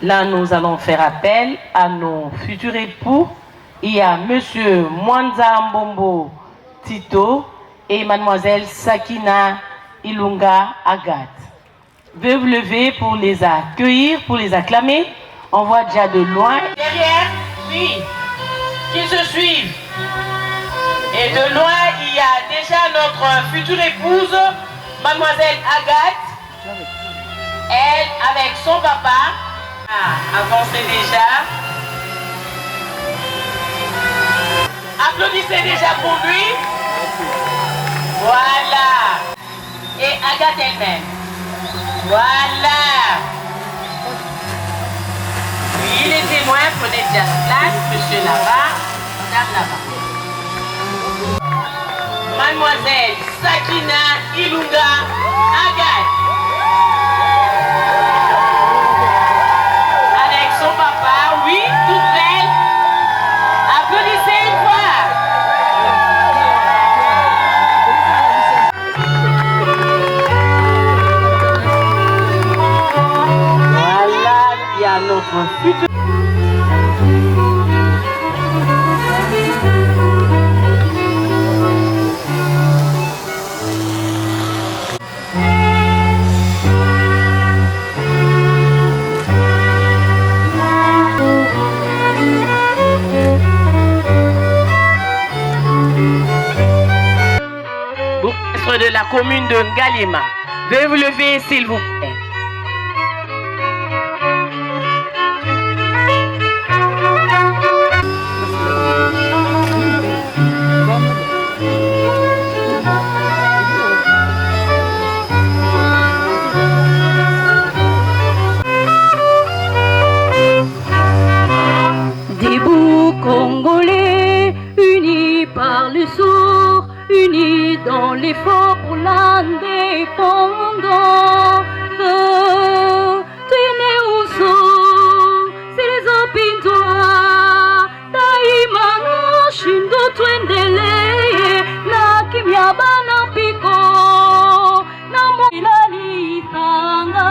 Là, nous allons faire appel à nos futurs époux et à Monsieur Mwanza Mbombo Tito et Mademoiselle Sakina Ilunga Agathe. Veuillez vous lever pour les accueillir, pour les acclamer. On voit déjà de loin. Derrière, oui, qu'ils se suivent. Et de loin, il y a déjà notre future épouse, Mademoiselle Agathe. Elle, avec son papa, a avancé déjà. Applaudissez déjà pour lui. Voilà. Et Agathe elle-même. Voilà. Oui, les témoins, prenez déjà place. Monsieur là-bas, madame là-bas. Mademoiselle Sakina Ilunga Agathe. Avec son papa, oui, toute belle. Applaudissez une fois. Voilà, il y a notre futur. De la commune de Ngalema. Veuillez vous lever s'il vous plaît. Debout Congolais, unis par le sort, unis dans l'effort pour l'indépendance. Tenez au sol, c'est les opintois. Taïmano, shindo tuendelee, na kimya bana piko, na mwila litanga,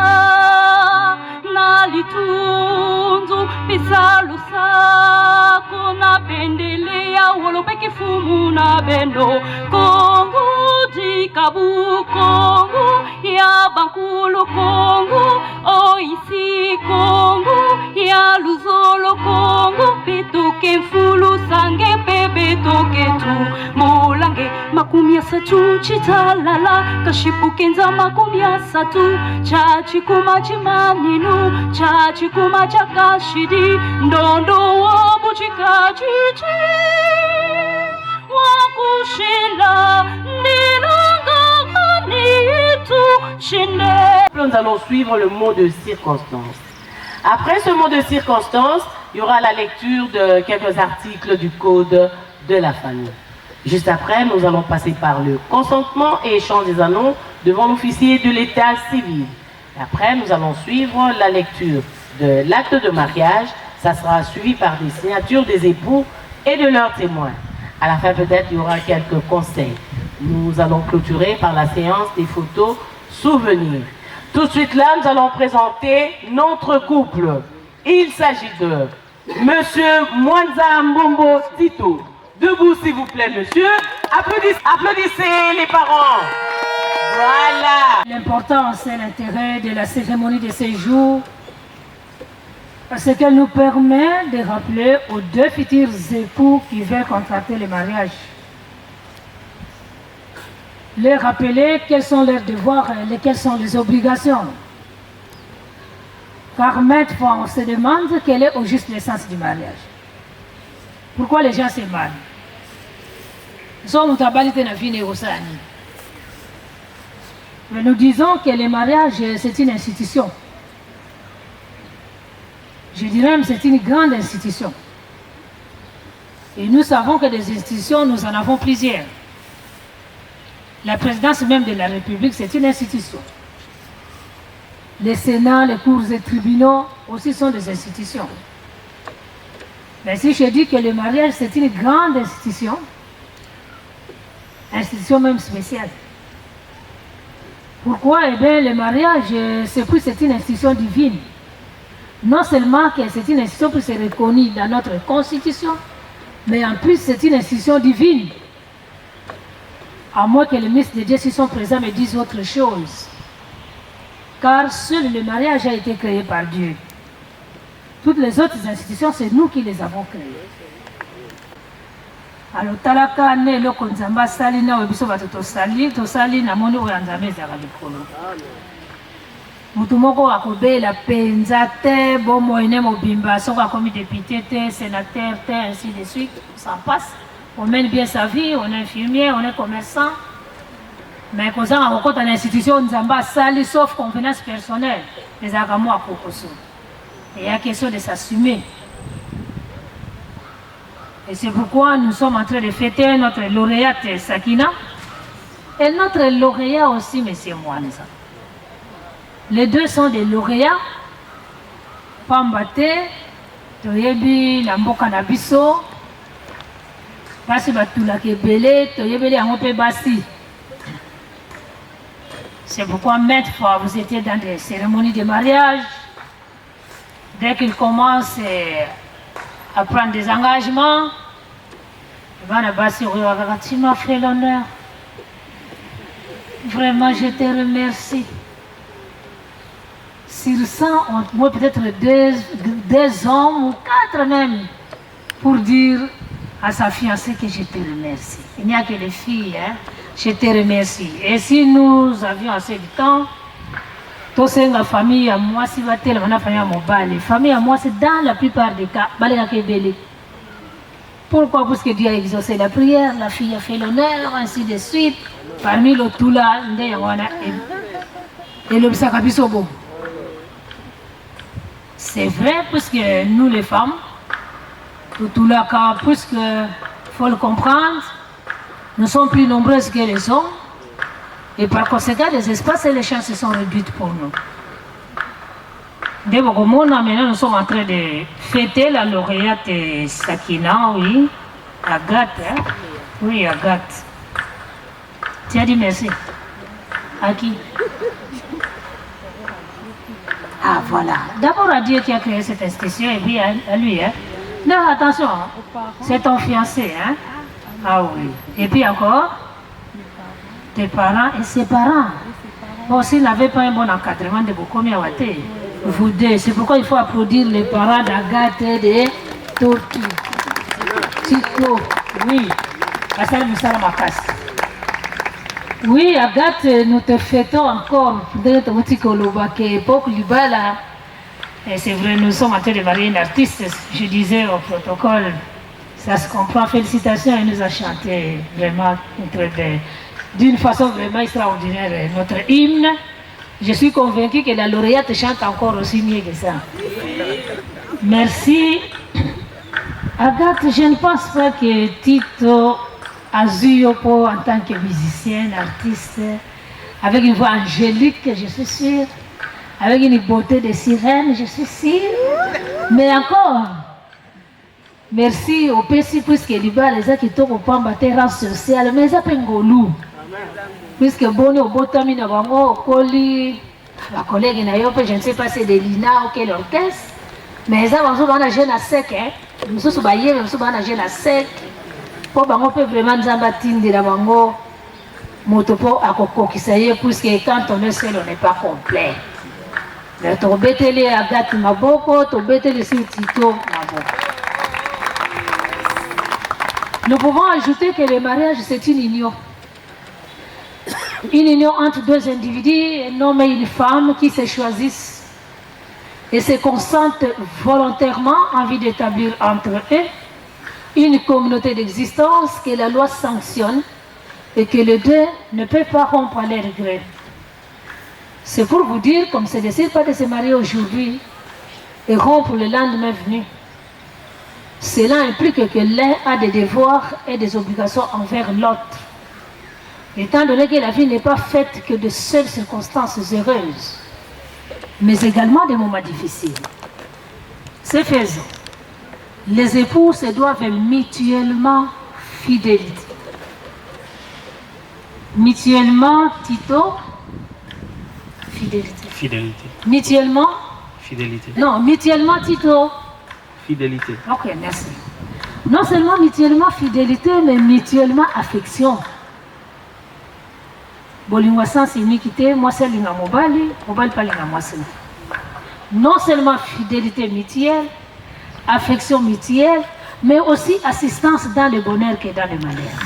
na litunzu, pisa lusako, na pendelea, wolopeki fumu na bendo. Kongo di Kabu, Kongo ya Bankulu, Kongo Oisi, Kongo ya Luzolo, Kongo Betoke Fulu, Sange Betoke tu Molange Makumia Satu Chitalala, Kashipu Kenza Makumia Satu, Chachi Kumachimaninu, Chachi Kumachakashidi, Ndondo Wabuchika Chichi. Nous allons suivre le mot de circonstance. Après ce mot de circonstance, il y aura la lecture de quelques articles du Code de la famille. Juste après, nous allons passer par le consentement et échange des annonces devant l'officier de l'état civil. Après, nous allons suivre la lecture de l'acte de mariage. Ça sera suivi par des signatures des époux et de leurs témoins. À la fin, peut-être, il y aura quelques conseils. Nous allons clôturer par la séance des photos souvenirs. Tout de suite là, nous allons présenter notre couple. Il s'agit de Monsieur Mwanza Mbombo Tito. Debout, s'il vous plaît, monsieur. Applaudissez les parents. Voilà. L'important, c'est l'intérêt de la cérémonie de séjour, parce qu'elle nous permet de rappeler aux deux futurs époux qui veulent contracter le mariage, les rappeler quels sont leurs devoirs et quelles sont les obligations. Car maintes fois, on se demande quel est au juste l'essence du mariage. Pourquoi les gens se marient? Mais nous disons que le mariage, c'est une institution. Je dirais même que c'est une grande institution. Et nous savons que des institutions, nous en avons plusieurs. La présidence même de la République, c'est une institution. Les Sénats, les cours et tribunaux aussi sont des institutions. Mais si je dis que le mariage, c'est une grande institution même spéciale. Pourquoi? Eh bien, le mariage, c'est une institution divine. Non seulement que c'est une institution qui est reconnue dans notre constitution, mais en plus c'est une institution divine. À moins que les ministres de Dieu, s'ils sont présents, me disent autre chose. Car seul le mariage a été créé par Dieu. Toutes les autres institutions, c'est nous qui les avons créées. Alors, talaka ne lo konzamba sali na webiso batoto sali to sali na moni oyanzame za likolo. Mutu moko akobela penza te bo moyene mobimba soko akomi député te sénateur te ainsi de suite, ça passe. On mène bien sa vie, on est infirmier, on est commerçant. Mais quand on rencontre une institution, nzamba sali sauf convenance personnelle, les agamo à kokoso. Et il y a question de s'assumer. Et c'est pourquoi nous sommes en train de fêter notre lauréate Sakina et notre lauréat aussi, M. Mwanza. Les deux sont des lauréats. Pambate, Toyebi, Lamboka Nabiso, Basi Batula Kebele, Toyebi, Amope Basi. C'est pourquoi maintes fois vous étiez dans des cérémonies de mariage. Dès qu'ils commencent à prendre des engagements, tu m'as fait l'honneur. Vraiment, je te remercie. Sur 100, moi peut-être deux hommes ou 4 même, pour dire à sa fiancée que je te remercie. Il n'y a que les filles, hein? Je te remercie. Et si nous avions assez de temps, c'est la famille à moi, si va telle la famille à mon bal. La famille à moi, c'est dans la plupart des cas, pourquoi? Parce que Dieu a exaucé la prière, la fille a fait l'honneur, ainsi de suite. Parmi le tout là, et le Sakabisobo. C'est vrai, parce que nous les femmes, tout là, puisque faut le comprendre, nous sommes plus nombreuses que les hommes. Et par conséquent, les espaces et les chances sont réduites pour nous. Dès maintenant, nous sommes en train de fêter la lauréate Sakina, oui, Agathe. Hein? Oui, Agathe. Tu as dit merci. À qui? Ah, voilà. D'abord à Dieu qui a créé cette institution et puis à lui. Hein? Non, attention, c'est ton fiancé. Hein? Ah oui. Et puis encore tes parents et ses parents. Bon, s'ils n'avaient pas un bon encadrement de Bokomi Awate, vous deux, c'est pourquoi il faut applaudir les parents d'Agathe et de Toki. Tito, oui, oui, Agathe, nous te fêtons encore. Et c'est vrai, nous sommes en train de marier une artiste. Je disais au protocole, ça se comprend. Félicitations, elle nous a chanté vraiment d'une façon vraiment extraordinaire notre hymne. Je suis convaincue que la lauréate chante encore aussi mieux que ça. Merci. Agathe, je ne pense pas que Tito Azuyopo, en tant que musicienne, artiste, avec une voix angélique, je suis sûre, avec une beauté de sirène, je suis sûre. Mais encore, merci au PC, puisque les gens qui tombent au Pamba terrain social, mais ça peut ngolou. Puisque Boni au Botami na bango, Koli, ma collègue Nayope, je ne sais pas si c'est de l'INA ou quel orchestre, mais ça va nous a jeune à sec, hein. Nous sommes baillés, nous sommes jeune à sec. Pour bango peut vraiment nous abattre de la bango, motopo à coco qui s'aille, puisque quand on est seul, on n'est pas complet. Mais tu bêtes les Agathe Maboko, tu bêtes les Tito Maboko. Nous pouvons ajouter que le mariage c'est une union. Une union entre deux individus, un homme et une femme qui se choisissent et se consentent volontairement en vue d'établir entre eux une communauté d'existence que la loi sanctionne et que les deux ne peuvent pas rompre à leur gré. C'est pour vous dire, comme c'est décide pas de se marier aujourd'hui et rompre le lendemain venu. Cela implique que l'un a des devoirs et des obligations envers l'autre. Étant donné que la vie n'est pas faite que de seules circonstances heureuses, mais également des moments difficiles. C'est faisant. Les époux se doivent mutuellement fidélité. Mutuellement, Tito, fidélité. Fidélité. Mutuellement, Fidélité. Non, mutuellement, Tito. Fidélité. Ok, merci. Non seulement mutuellement fidélité, mais mutuellement affection. Bolingwa sans iniquité, moi c'est l'inga mobali, mobali pas l'inga moi c'est. Non seulement fidélité mutuelle, affection mutuelle, mais aussi assistance dans le bonheur que dans le malheur.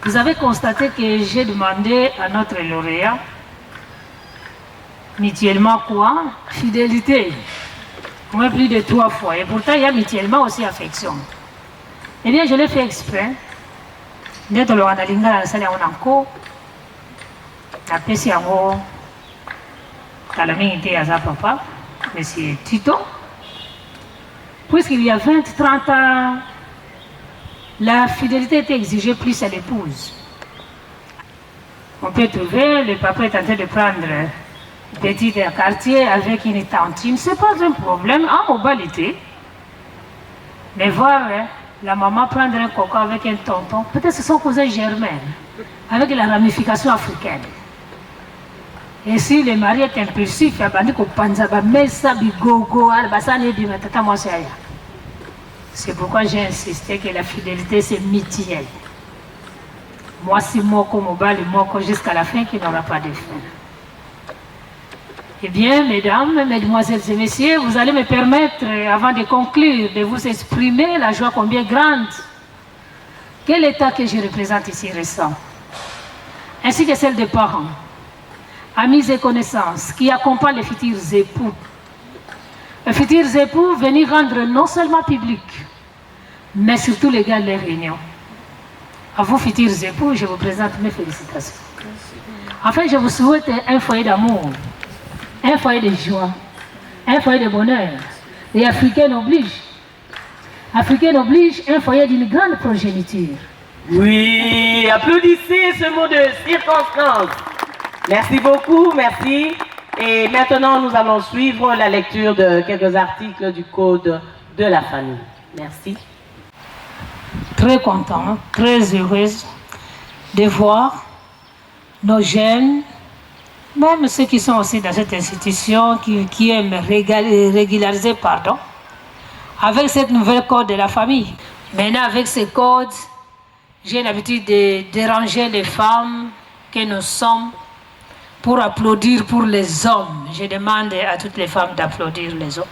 Vous avez constaté que j'ai demandé à notre lauréat mutuellement quoi? Fidélité. Au moins plus de 3 fois. Et pourtant, il y a mutuellement aussi affection. Eh bien, je l'ai fait exprès. Dès que l'on a l'inga dans la salle, on a encore. La pesi yango. Talami était à sa papa, monsieur Tito. Puisqu'il y a 20-30 ans, la fidélité était exigée plus à l'épouse. On peut trouver, le papa est en train de prendre petit quartier avec une tantine, c'est pas un problème en mobilité. Mais voir la maman prendre un coco avec un tonton, peut-être c'est son cousin germain, avec la ramification africaine. Et si le mari est impulsif, il va dire c'est pourquoi j'ai insisté que la fidélité c'est mutuel. Moi si moi comme mobile, moi jusqu'à la fin qu'il n'aura pas de fin. Eh bien, mesdames, mesdemoiselles et messieurs, vous allez me permettre, avant de conclure, de vous exprimer la joie combien grande. Quel état que je représente ici récent, ainsi que celle des parents, amis et connaissances qui accompagnent les futurs époux. Les futurs époux venir rendre non seulement public, mais surtout légal les réunions. À vous futurs époux, je vous présente mes félicitations. Enfin, je vous souhaite un foyer d'amour, un foyer de joie, un foyer de bonheur. Et Africaine oblige, un foyer d'une grande progéniture. Oui, applaudissez ce mot de circonstance. Merci beaucoup, merci. Et maintenant, nous allons suivre la lecture de quelques articles du Code de la famille. Merci. Très content, très heureuse de voir nos jeunes, même ceux qui sont aussi dans cette institution, qui aiment régulariser, avec cette nouvelle code de la famille. Maintenant, avec ce code, j'ai l'habitude de déranger les femmes que nous sommes pour applaudir pour les hommes. Je demande à toutes les femmes d'applaudir les hommes.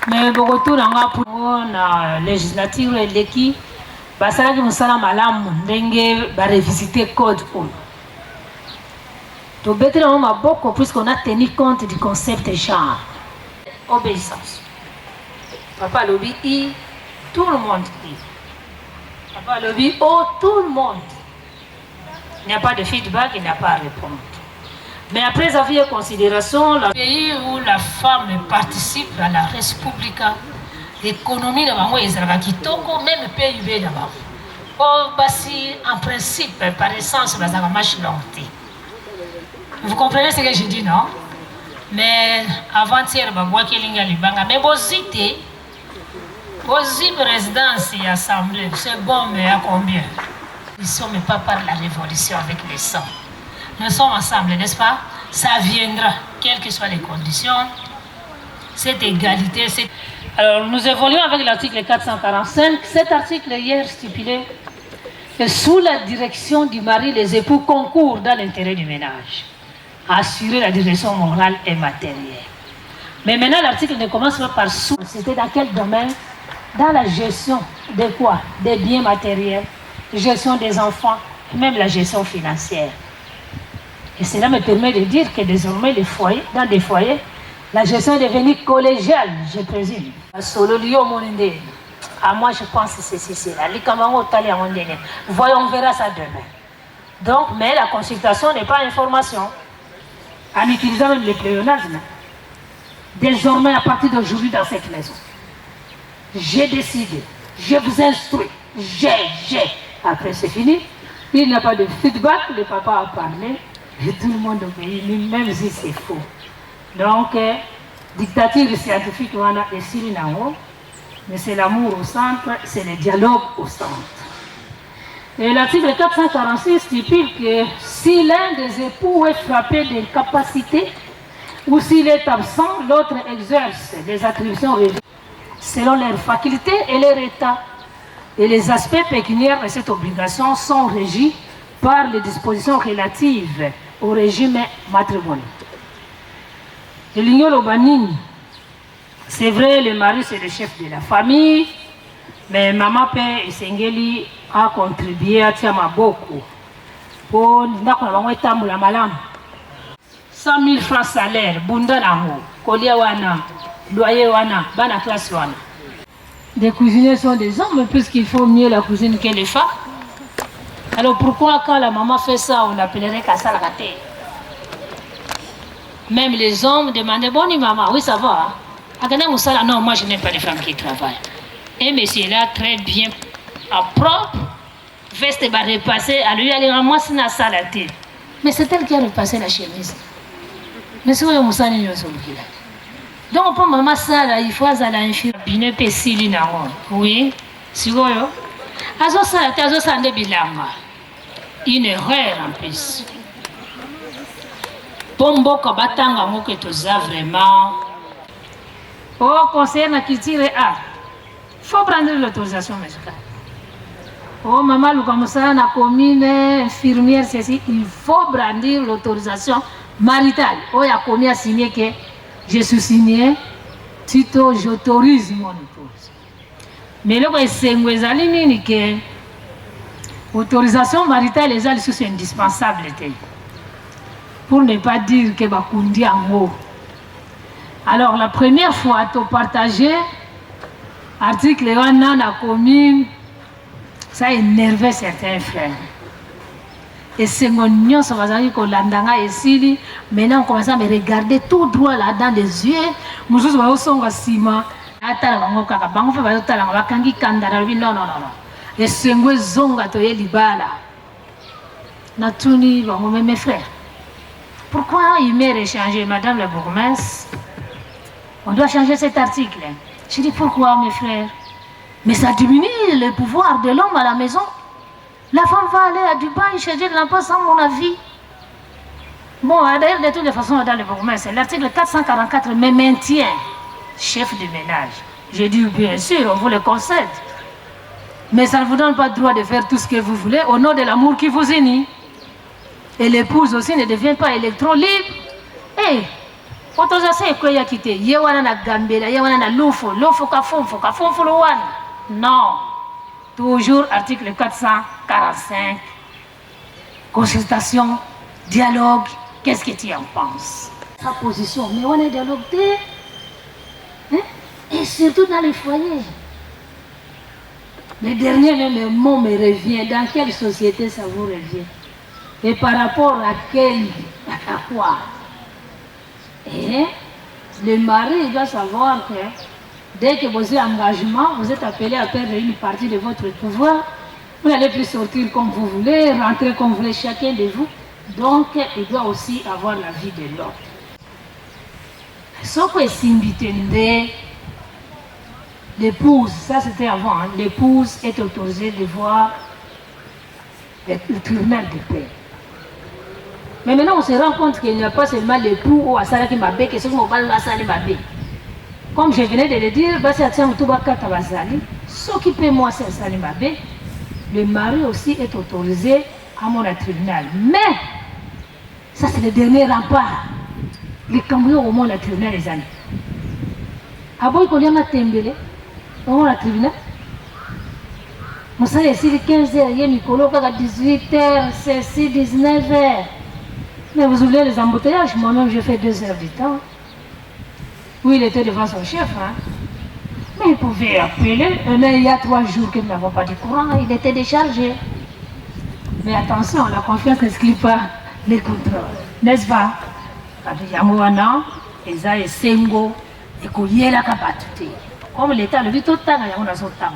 Mais beaucoup de la législature et l'équipe, basalaki musala malamu ndenge ba revisiter code oyo. Tobetela mo maboko puisqu'on a tenu compte du concept genre. Obéissance. Papa lobi I, tout le monde I. Papa lobi O, tout le monde. Il n'y a pas de feedback, il n'y a pas à répondre. Mais après avoir eu considération, le pays où la femme participe à la Respublica, l'économie de maman est kitoko, même le PIB d'abord. En principe, par essence, c'est une machine lentille. Vous comprenez ce que je dis, non? Mais avant-hier, mais Bosi présidence et assemblée, c'est bon, mais à combien? Ils ne sont pas par la révolution avec les sangs. Nous sommes ensemble, n'est-ce pas? Ça viendra, quelles que soient les conditions. Cette égalité, Alors, nous évoluons avec l'article 445. Cet article hier stipulé que sous la direction du mari, les époux concourent dans l'intérêt du ménage, à assurer la direction morale et matérielle. Mais maintenant, l'article ne commence pas par sous. C'était dans quel domaine? Dans la gestion de quoi? Des biens matériels, gestion des enfants, même la gestion financière. Et cela me permet de dire que désormais, les foyers, dans des foyers, la gestion est devenue collégiale, je présume. Moi, je pense que c'est cela. Voyons, on verra ça demain. Donc, mais la consultation n'est pas information. En utilisant même le pléonasme, désormais, à partir d'aujourd'hui, dans cette maison, j'ai décidé, je vous instruis, j'ai. Après, c'est fini. Il n'y a pas de feedback, le papa a parlé, et tout le monde obéit, même si c'est faux. Donc, dictature scientifique, on a essayé là-haut, mais c'est l'amour au centre, c'est le dialogue au centre. Et l'article 446 stipule que si l'un des époux est frappé d'incapacité ou s'il est absent, l'autre exerce des attributions selon leurs facultés et leur état. Et les aspects pécuniaires de cette obligation sont régis par les dispositions relatives au régime matrimonial. Et l'union urbanine, c'est vrai, le mari c'est le chef de la famille, mais maman père et Sengeli a contribué à tiama beaucoup pour la malam. 100 000 francs salaire, bunda nango, kolia wana, loyer wana, bana classe wana. Les cuisiniers sont des hommes, puisqu'il faut mieux la cuisine que les femmes. Alors pourquoi quand la maman fait ça, on appellerait Kassa la raté? Même les hommes demandaient, bon, maman, oui, ça va. Hein? Non, moi je n'aime pas les femmes qui travaillent. Et monsieur là, très bien, en propre, veste va repasser, à lui aller ramasser la salade. Mais c'est elle qui a repassé la chemise. Mais c'est où Moussa n'est pas là. Donc pour maman ça là, il faut aller infirmière. Bien pesili nango. Oui, si vous yo. Azo ça ne bilanga. Une erreur en plus. Pombo kabatanga ngoke toza vraiment. Oh, conseiller na culture et art. Faut prendre l'autorisation musicale. Oh, maman, le commissaire na commune, infirmière, ceci, il faut brandir l'autorisation maritale. Oh, il y a commis à signer que je suis signé, Tito, j'autorise mon épouse. Mais là, c'est que l'autorisation maritale, les gens sont indispensables. Pour ne pas dire que Bakundi en haut. Alors, la première fois, tu partagé, article 1 dans la commune, ça énervait certains frères. Et c'est mon ça va dire que l'andanga est ici. Maintenant, on commence à me regarder tout droit là dans les yeux. Nous sommes au son de ciment. Non. Et c'est moi zonga to ye libala. Natuni mes frères. Pourquoi il m'a réchangé, Madame la bourgmestre? On doit changer cet article. Je dis pourquoi, mes frères? Mais ça diminue le pouvoir de l'homme à la maison. La femme va aller à Dubaï changer de l'emploi sans mon avis. Bon, d'ailleurs, de toutes les façons, dans le bourgmestre, l'article 444 me maintient chef de ménage. J'ai dit, bien sûr, on vous le concède. Mais ça ne vous donne pas le droit de faire tout ce que vous voulez au nom de l'amour qui vous unit. Et l'épouse aussi ne devient pas électron libre. Hey, autorisation est quoi y a quitté? Yewana na gambela, yewana na lufo, lufo kafon lo wana. Non. Toujours article 445. Consultation, dialogue. Qu'est-ce que tu en penses? Sa position, mais on est dialogué. Hein? Et surtout dans les foyers. Le dernier mot me revient. Dans quelle société ça vous revient? Et par rapport à quoi? Et le mari doit savoir que dès que vous avez engagement, vous êtes appelé à perdre une partie de votre pouvoir. Vous n'allez plus sortir comme vous voulez, rentrer comme vous voulez, chacun de vous. Donc, il doit aussi avoir la vie de l'autre. Sauf que si l'épouse, ça c'était avant, hein, l'épouse est autorisée de voir le tribunal de paix. Mais maintenant, on se rend compte qu'il n'y a pas seulement l'époux ou Asala qui m'a bé, que ceux qui m'ont parlé de Asala m'a bé. Comme je venais de le dire, ce qui peut moi c'est Asala m'a bé, le mari aussi est autorisé à mon tribunal. Mais, ça c'est le dernier rempart. Les cambrioleurs au moins le tribunal les années. Avant qu'on y a tembélé, au moins le tribunal. On s'est ici 15h, il y a Nicolo à 18h, c'est 19h. Mais vous oubliez les embouteillages, moi-même j'ai fait 2 heures du temps. Oui, il était devant son chef. Hein. Mais il pouvait appeler. Il y a 3 jours que nous n'avons pas de courant, il était déchargé. Mais attention, la confiance n'exclut pas les contrôles. N'est-ce pas? Comme l'État le vit tout le temps, il y a un temps.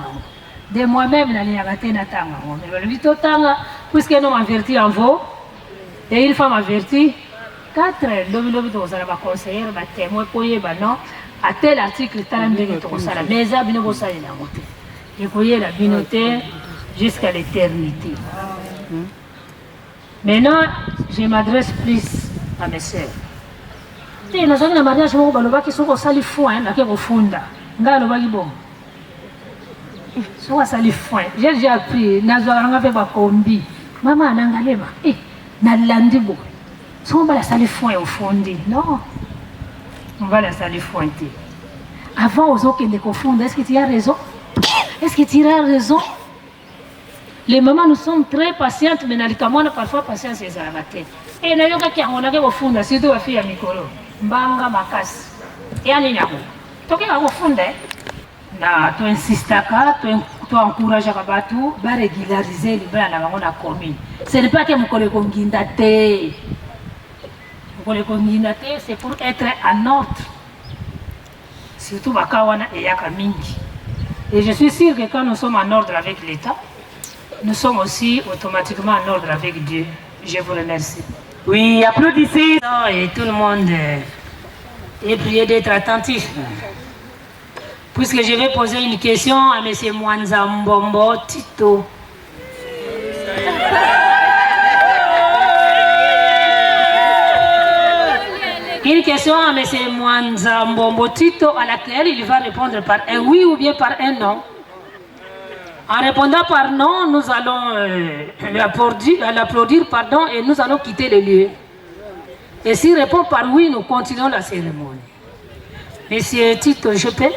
De moi-même, il y a un temps. Le vit tout le temps, puisque nous m'avons averti en vous. Et une femme avertie, 4 lobby va conseiller, va témoin pour y non, à tel article, tu as un mais ça, bien vous savez la montée. Et pour y la binoté, jusqu'à l'éternité. Maintenant, je m'adresse plus à mes sœurs. Et nous avons un mariage qui sont au salifouin, qui est au fond. Nous avons un bon. Soit salifouin. J'ai déjà appris, nous avons fait un combi. Maman, nous avons fait un landibo. On va la salifouin au fond. Non. On va la salifouin. Avant, aux autres qui les confondent, est-ce que tu as raison? Est-ce que tu as raison? Les mamans, nous sommes très patientes, mais nous parfois patience c'est à la tête. Et nous avons fond, surtout la fille à Mikolo. Mbanga makas. Et allez, nous avons fond. Tu insistes, tu encourages à tout, tu régulariser les bras dans la commune. Ce n'est pas que nous connaissons Guindate. Nous connaissons Guindate, c'est pour être en ordre. Surtout Bakawana et Yakamingi. Et je suis sûr que quand nous sommes en ordre avec l'État, nous sommes aussi automatiquement en ordre avec Dieu. Je vous remercie. Oui, applaudissez. Et tout le monde est prié d'être attentif. Puisque je vais poser une question à M. Mwanza Mbombo Tito. Une question à M. Mwanza Mbombo Tito à laquelle il va répondre par un oui ou bien par un non. En répondant par non, nous allons l'applaudir et nous allons quitter le lieu. Et s'il répond par oui, nous continuons la cérémonie. Monsieur Tito, je peux?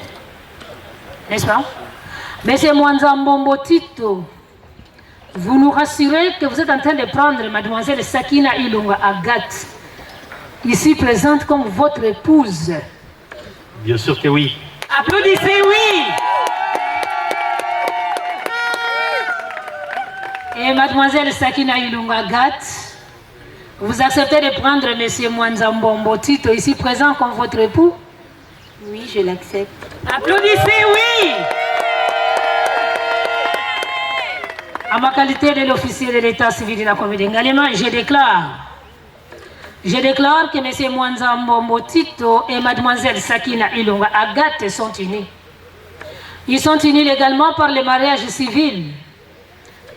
N'est-ce pas? Monsieur Mwanza Mbombo Tito, vous nous rassurez que vous êtes en train de prendre mademoiselle Sakina Ilunga Agathe, ici présente comme votre épouse. Bien sûr que oui. Applaudissez, oui. Et mademoiselle Sakina Ilunga Agathe, vous acceptez de prendre monsieur Mwanza Mbombo Tito ici présent comme votre époux? Oui, je l'accepte. Applaudissez, oui. À ma qualité de l'officier de l'état civil de la commune de Ngalema, je déclare que M. Mwanza Mbombo Tito et Mademoiselle Sakina Ilunga Agathe sont unis. Ils sont unis légalement par le mariage civil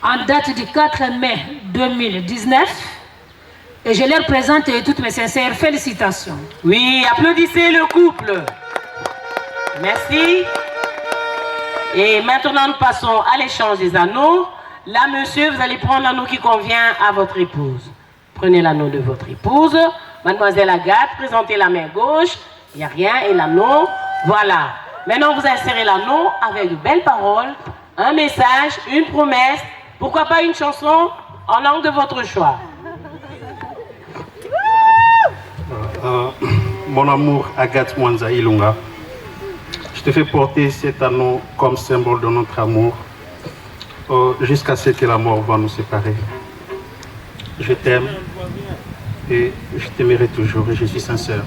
en date du 4 mai 2019 et je leur présente toutes mes sincères félicitations. Oui, applaudissez le couple. Merci. Et maintenant, nous passons à l'échange des anneaux. Là, monsieur, vous allez prendre l'anneau qui convient à votre épouse. Prenez l'anneau de votre épouse. Mademoiselle Agathe, présentez la main gauche. Il n'y a rien. Et l'anneau, voilà. Maintenant, vous insérez l'anneau avec de belles paroles, un message, une promesse. Pourquoi pas une chanson en langue de votre choix. Mon amour, Agathe Mwanza Ilunga, je te fais porter cet anneau comme symbole de notre amour jusqu'à ce que la mort va nous séparer. Je t'aime et je t'aimerai toujours et je suis sincère.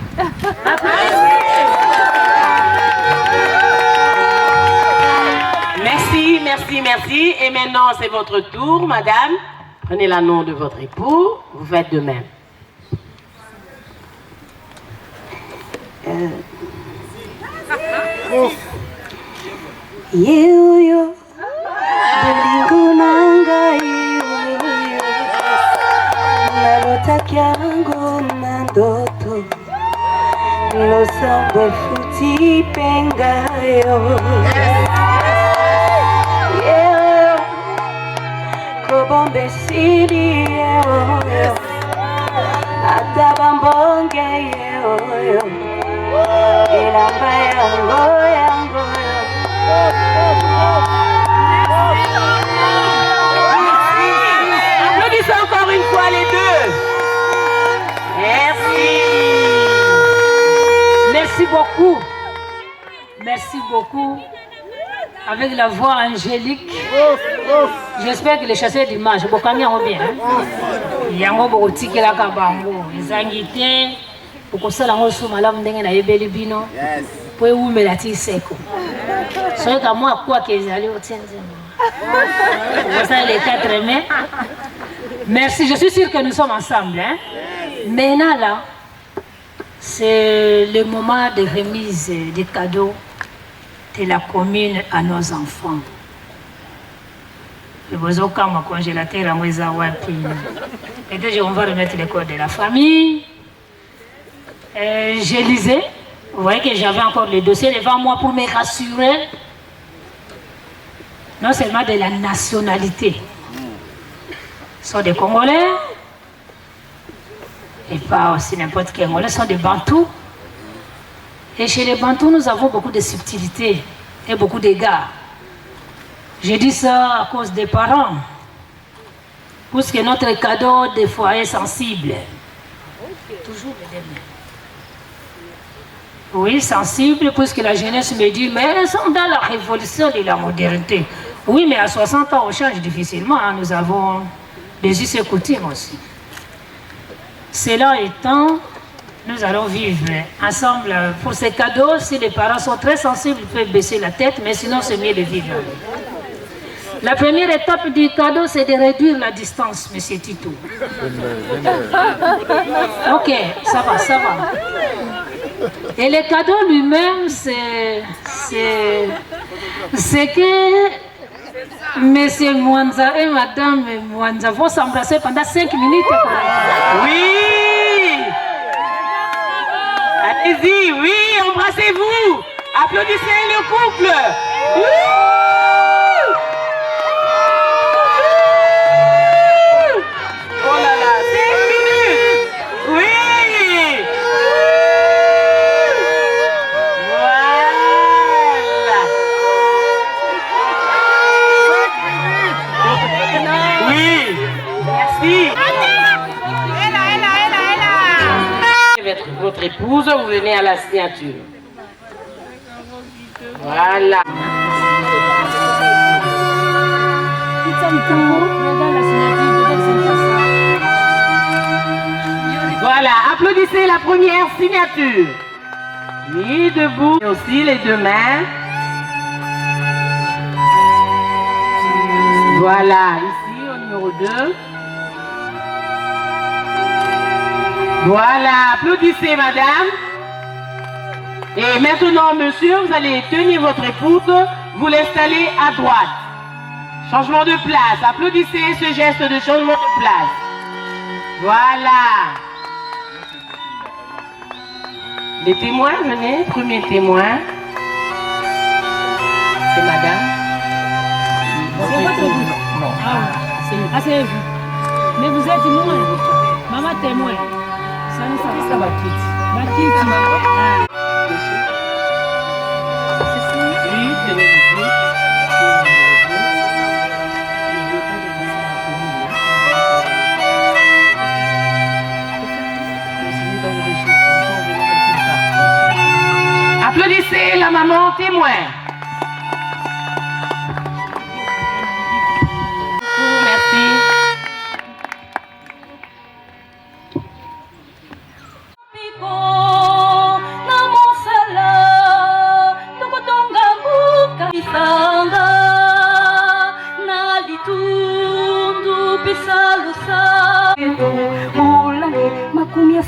Merci, merci, merci. Et maintenant, c'est votre tour, madame. Prenez l'anneau de votre époux. Vous faites de même. Yo, bolingo nanga yo, nalota kyangu na ndoto, losambo futi penga yo, kobombe sili yo, atabambonge yo, ilamba yango yango. Applaudissez encore une fois les deux. Merci. Merci beaucoup. Merci beaucoup. Avec la voix angélique. J'espère que les chasseurs d'image, Bokami en bien. Yango Bokotiki la Kabango. Les anguités. Pour que ça, la reçu madame Dengue na Ebeli Bino. Pour où me la tire seko. Soyez qu'à moi, quoi qu'ils allaient au tien. Ça, les 4 mai. Merci, je suis sûre que nous sommes ensemble. Hein? Maintenant, là, c'est le moment de remise des cadeaux de la commune à nos enfants. besoin quand mon congélateur à moi et déjà on va remettre les codes de la famille. Je lisais, vous voyez que j'avais encore les dossiers devant moi pour me rassurer, non seulement de la nationalité, ce sont des Congolais, et pas aussi n'importe quel Congolais, ce sont des Bantous. Et chez les Bantous, nous avons beaucoup de subtilités et beaucoup d'égards. Je dis ça à cause des parents, puisque notre cadeau des foyers sensibles, toujours les mêmes. Oui, sensible, puisque la jeunesse me dit, mais elles sont dans la révolution de la modernité. Oui, mais à 60 ans, on change difficilement. Hein. Nous avons des us et coutumes aussi. Cela étant, nous allons vivre ensemble pour ces cadeaux. Si les parents sont très sensibles, ils peuvent baisser la tête, mais sinon, c'est mieux de vivre. La première étape du cadeau, c'est de réduire la distance, monsieur Tito. Ok, ça va, ça va. Et le cadeau lui-même, c'est que monsieur Mwanza et madame Mwanza vont s'embrasser pendant 5 minutes. Oui! Allez-y, oui, embrassez-vous! Applaudissez le couple! Oh là là, 5 minutes! Oui! Voilà! Oui! Merci! Votre épouse, vous venez à la signature. Voilà. Voilà, applaudissez la première signature. Oui, debout. Et aussi les deux mains. Voilà, ici au numéro 2. Voilà, applaudissez madame. Et maintenant monsieur, vous allez tenir votre épouse, vous l'installez à droite. Changement de place, applaudissez ce geste de changement de place. Voilà. Les témoins, venez, premier témoin. C'est madame. C'est votre vous. Ah, c'est vous. Mais vous êtes témoin. Maman témoin. Ça va quitter. Va quitter. Oui, tenez-vous. Applaudissez la maman témoin. Merci.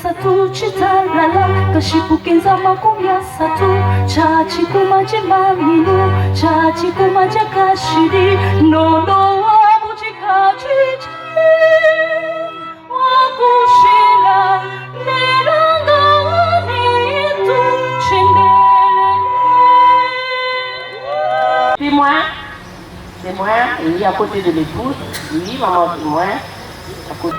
Satu chitalala kashipukenza makumi asatu chachi kumaje maminu chachi kumaje kashiri nono wabuchikachichi wakushira neranga wanitu chendele. Témoin, témoin, oui, à côté de l'épouse, oui, maman témoin, à côté.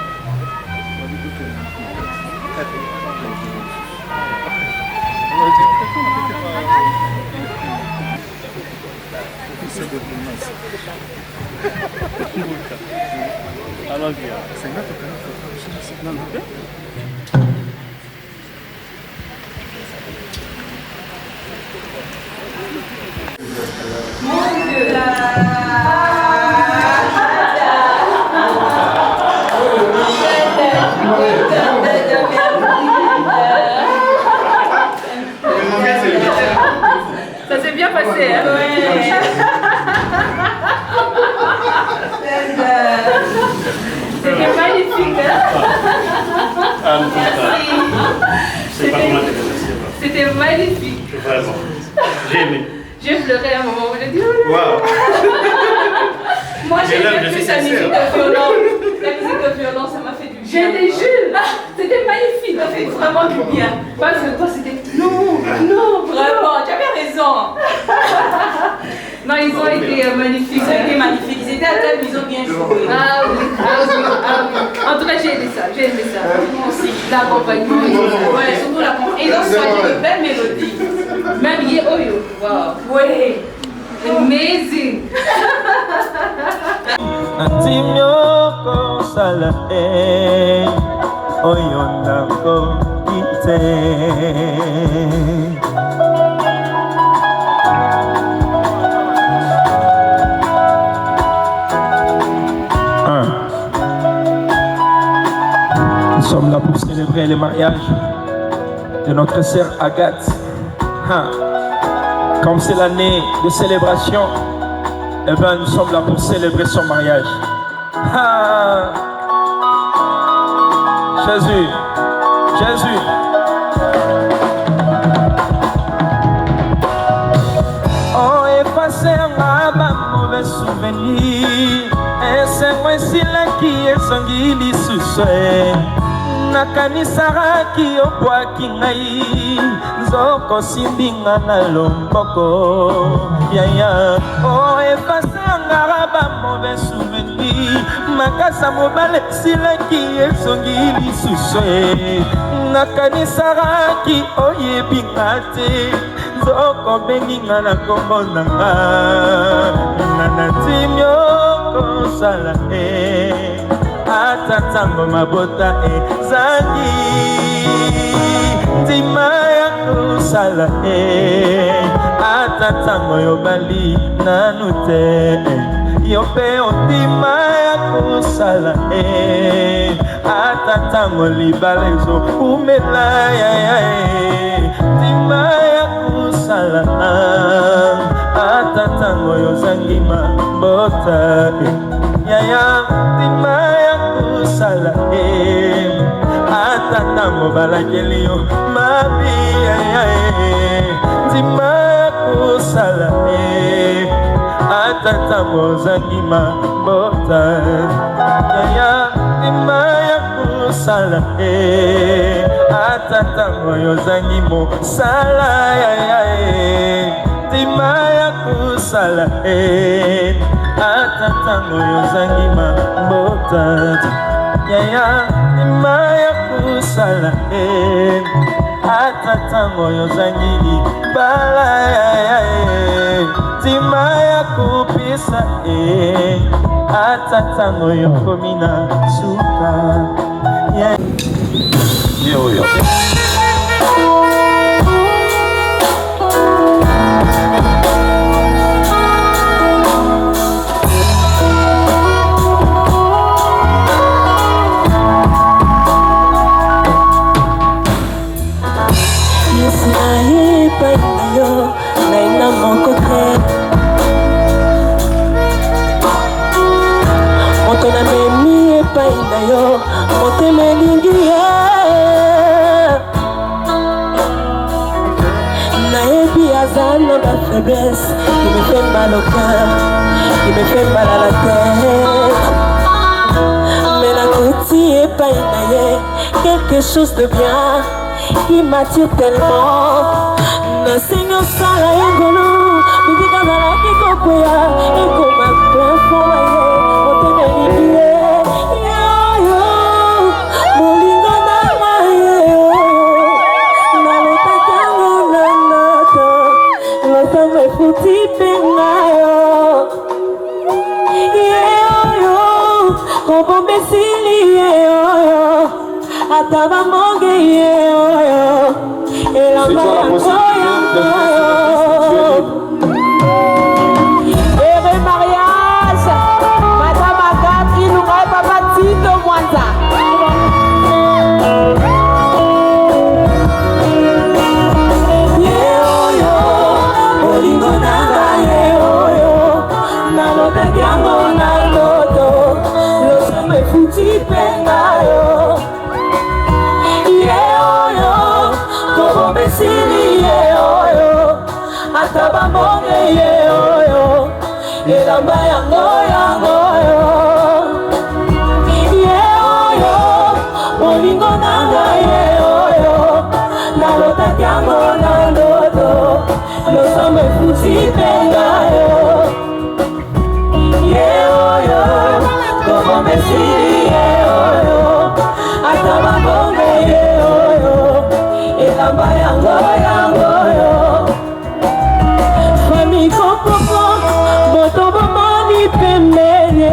Ça s'est bien passé, hein? Ouais. C'était magnifique, hein? C'était magnifique. Vraiment. J'ai aimé. J'ai pleuré à un moment où j'ai dit. Wow. Moi, j'ai bien plus la musique de violon. La musique de violon, ça m'a fait du bien. J'étais Jules. C'était magnifique. Ça fait vraiment du bien. Parce que toi, c'était non, vraiment. Tu avais raison. Non, ils ont été magnifiques. Ils ont été magnifiques. Ils étaient à table, ils ont bien joué. Ah oui. En tout cas, j'ai aimé ça. Moi aussi. L'accompagnement. Ouais, surtout l'accompagnement. Et donc, ça a une belle mélodie. Même Yeoyo. Wow. Ouais. Amazing. Antimioko sala oyondako kite. Nous sommes là pour célébrer le mariage de notre sœur Agathe. Comme c'est l'année de célébration, eh bien, nous sommes là pour célébrer son mariage. Jésus. Oh, effacer un mauvais souvenir. Et c'est moi ici là qui est sanguini sous soi. Nakanisaraki obwaki ngai nzoko simbinga na lomboko yaya o efasanga ba mauvais souvenir makasa mobale silaki esongi lisusu nakanisaraki oyebinga te nzoko benginga na kombo nanga nanatimio kosala Atatango mabota zangi Ndima ya kusala Atatango yobali nanute Yope ondima ya kusala Atatango libalezo umela Ndima ya kusala Atatango yozangi mabota Yaya ndima sala atatango balakelio mabi ndima kusala atatango zangima bota yaya ndima kusala atatango yozangimo sala yaya ndima kusala atatango yozangima bota Yaya imaya kusala atatango yozangili bala yaya timaya kupisa atatango yokomina suka Yeoyo Naina moko te Moto na memi epai na yo Mote melingi ya Naebi azana ma faiblesse Qui me fait mal au cœur Qui me fait mal à la tête Mais la côté epai na ye Quelque chose de bien Qui m'attire tellement Seigneur sala engolo bibika na kiko koya eko mapefo ye otemelibie yo molingo na mayo na lotakango na nato lotango efuti penga yo kobombesili yo ataba monge yo elamba ya Heureux mariage, Madame Agathe, il nous rêve Papa Tito Mwanza. Olingo nanga yeoyo, nalobe yango na loto, loso me futi penga yo. Yeoyo, kobo besili yeoyo. efuti penga yo ye oyo kokomesi ye oyo ata mabonge ye oyo elamba yango yango yo fami kopoko moto bomoni pembeni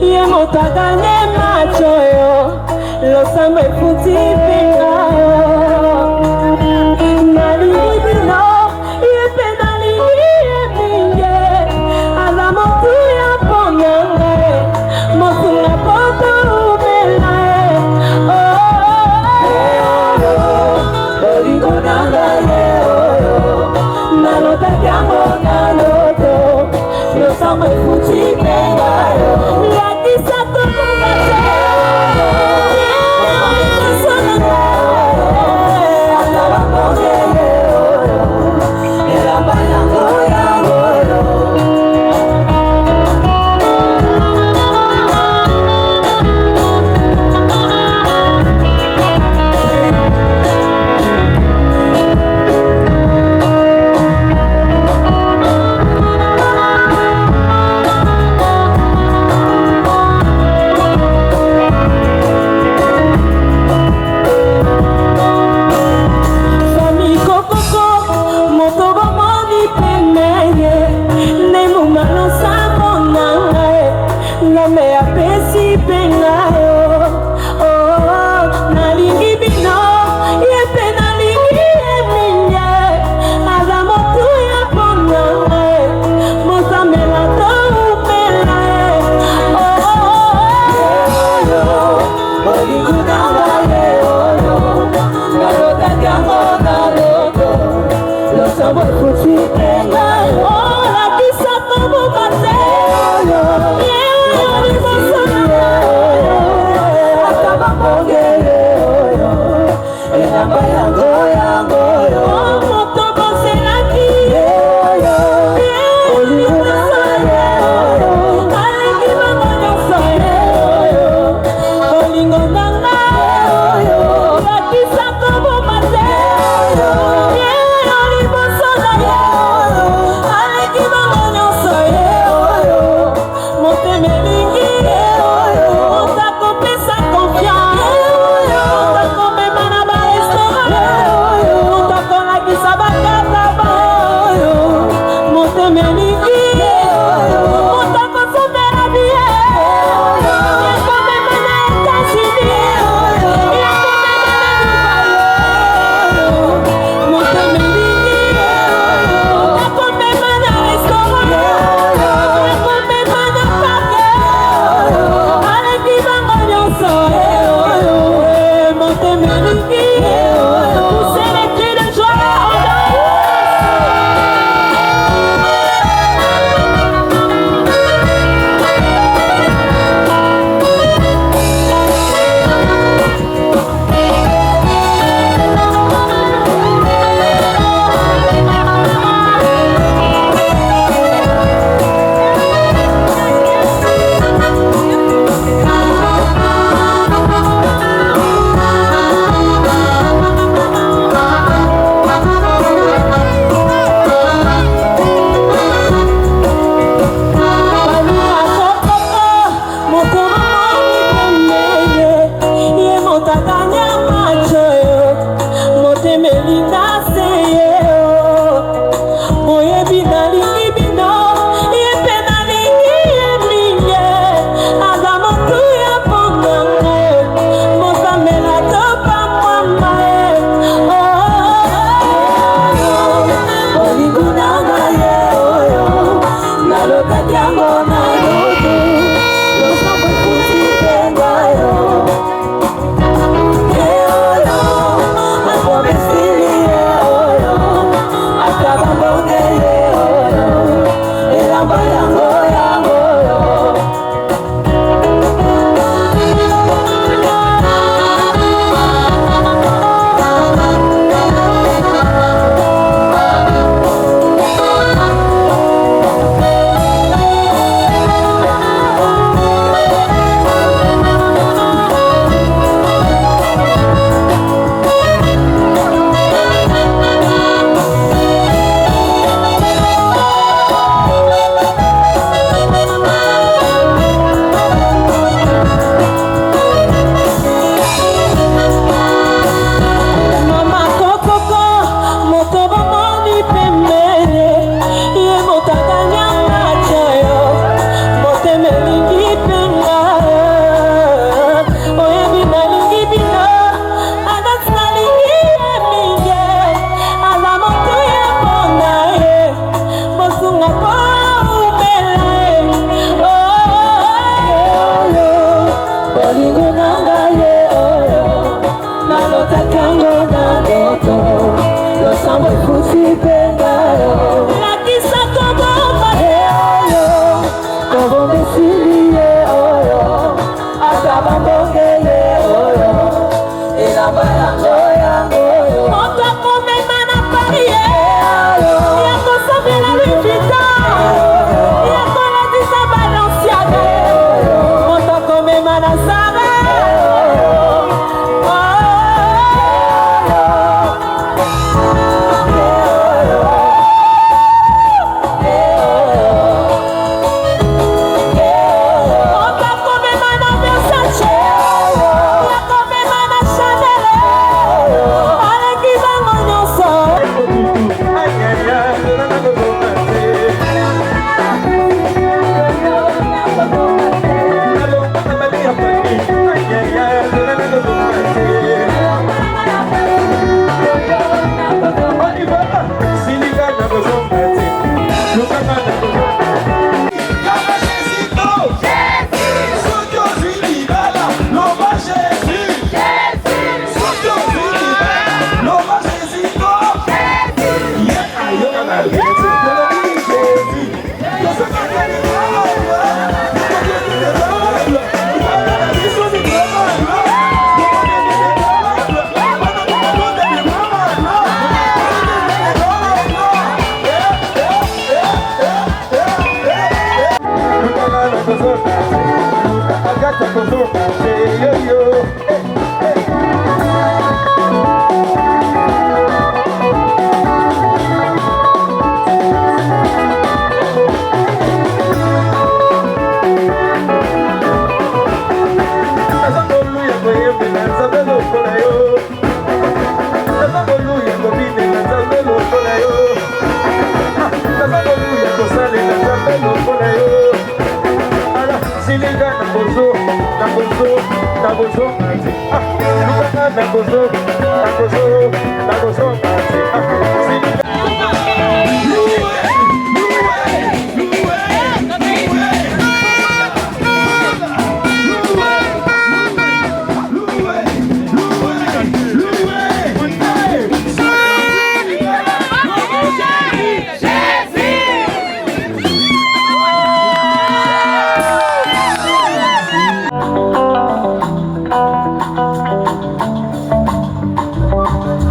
ye moto agane macho yo losambo efuti penga yo nalingi bino ye mpe nalingi ye mingi aza motu ya mponga ngai mosunga poto umela ye bolingo na ngai ye oyo nalotaki yango na loto losambo efuti penga yo lakisa kobuka te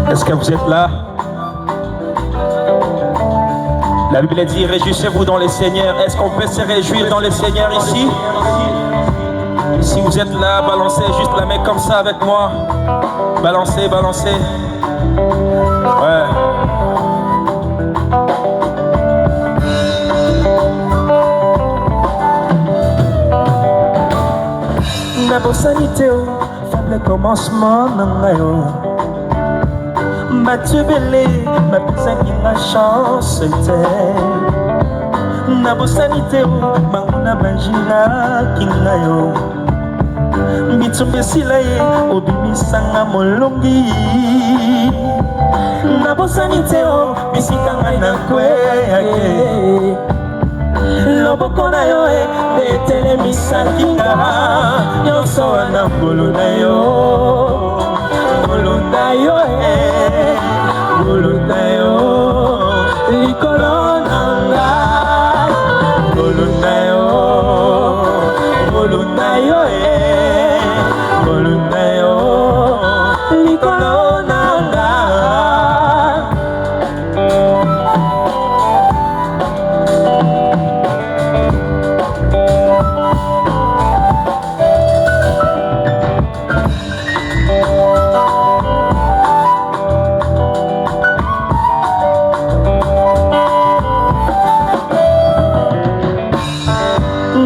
Est-ce que vous êtes là? La Bible dit, réjouissez-vous dans les Seigneurs. Est-ce qu'on peut se réjouir dans les Seigneurs ici? Si vous êtes là, balancez juste la main comme ça avec moi. Balancez, balancez. Ouais. Nabosanité, faible commencement, nangayo. Mathieu Bélé, ma personne qui m'a chance, Nabosanité, Manguna Bangina, Kingayo. Mitsumbe Silaye, Obimi Sanga Molongi. Nabosanité, Misikanga Nakwe. Loboko na yo betele misakinga nyonso wana ngolo na yo likolo nanga ngolo na yo likolo nanga.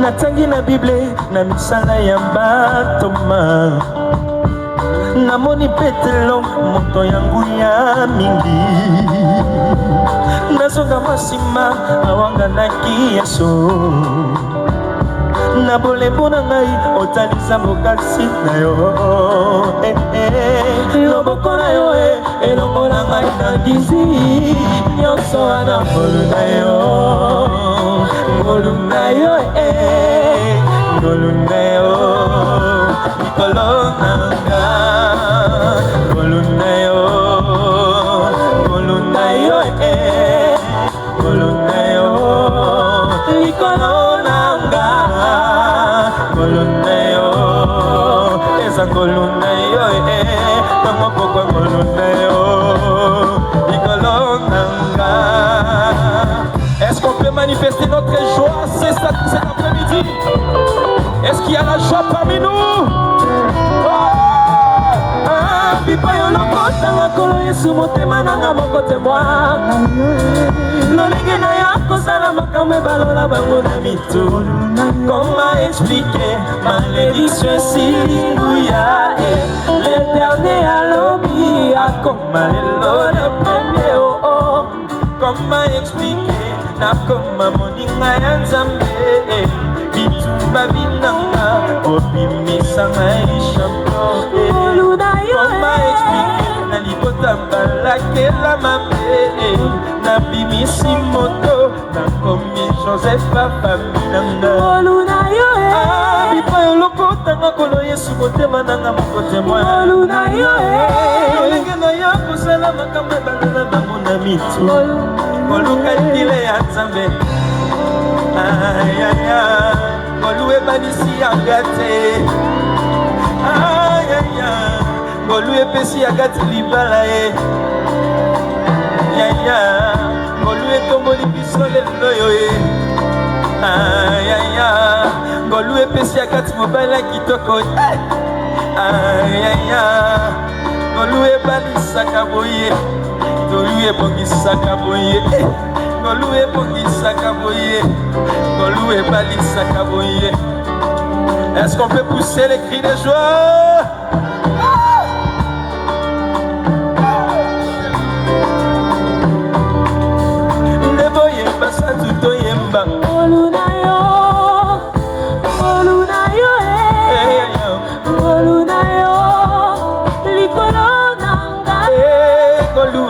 Natangi na Bible na misala ya batoma namoni Petelo moto yangu ya mingi nazonga masima awanganaki Yesu na bolembo na ngai otalisa mokasi na yo loboko na yo elongo na ngai na gizi nyonso wana ngolu na yo ngolu na yo likolo nanga ngolu na yo likolo na yo likolo nanga ngolu na yo eza ngolu na yo tango pokwa ngolu na yo likolo nanga. Est-ce qu'on peut manifester notre joie cet après-midi? Est-ce Est-ce qu'il y a la joie parmi nous? Pipa yo lokota ngakolo Yesu motema nanga moko témoin. Lolenge na ya kozala makambo ebalola bango na mito. Comment expliquer malédiction Alléluia. L'éternel alobi akoma lelo le premier oh oh. Comment expliquer nakoma moninga ya Nzambe. Bitumba binanga obimisa maishambo. Comment expliquer na libota mbalakela mabe. Na bimisi moto na komi Joseph papa minanga. Bipa yo lokota ngakolo Yesu motema nanga moko témoin. Lolenge na ya kozala makambo ebalola bango na mitu. Koluka ndile ya Nzambe. Ayaya Ngolu ebanisi yanga te. Ayaya Ngolu epesi yagati libala ye. Yaya Ngolu etomboli biso lelo yo ye. Ayaya Ngolu epesi yagati mobala kitoko. Ayaya Ngolu ebalisaka boye. Ngolu ebongisaka boye. Ngolu ebongisaka boye. Ngolu ebalisaka boye. Est-ce qu'on peut pousser les cris de joie? Neboye basa tuto yemba. Olunayo likolo nanga. Ngolu